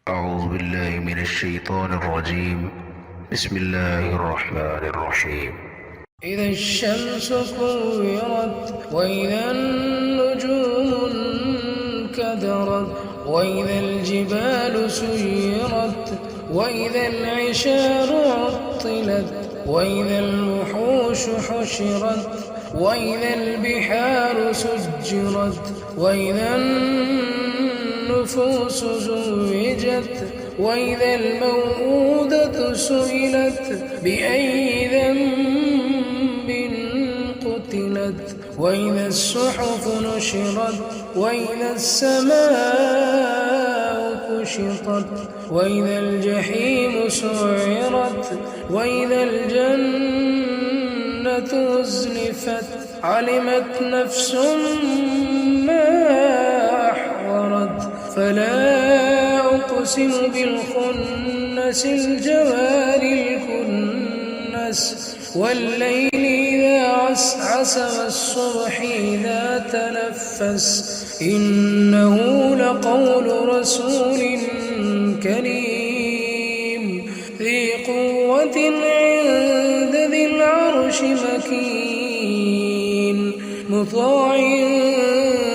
أعوذ بالله من الشيطان الرجيم. بسم الله الرحمن الرحيم. إذا الشمس كورت وإذا النجوم انكدرت وإذا الجبال سيرت وإذا العشار عطلت وإذا الوحوش حشرت وإذا البحار سجرت وإذا النفوس زوجت وإذا الموءودة سئلت بأي ذنب قتلت وإذا الصحف نشرت وإذا السماء كشطت وإذا الجحيم سعرت وإذا الجنة أزلفت علمت نفس ما أحضرت فلا أقسم بالخنس الجوار الكنس والليل إذا عسعس والصبح إذا تنفس إنه لقول رسول كريم ذي قوة عند ذي العرش مكين مطاع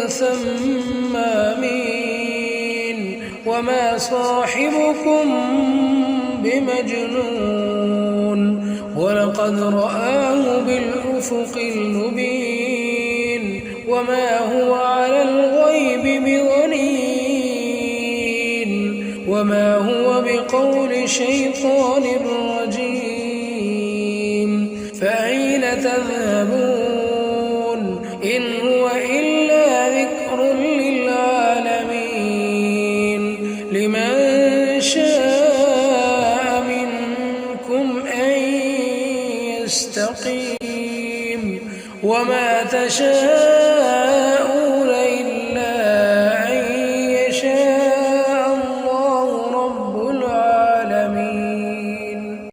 ثم أمين وما صاحبكم بمجنون ولقد رآه بالأفق المبين وما هو على الغيب بضنين وما هو بقول شيطان رجيم فأين تذهبون إن هو إلا ذكر للعالمين لمن شاء منكم أن يستقيم وما تشاءون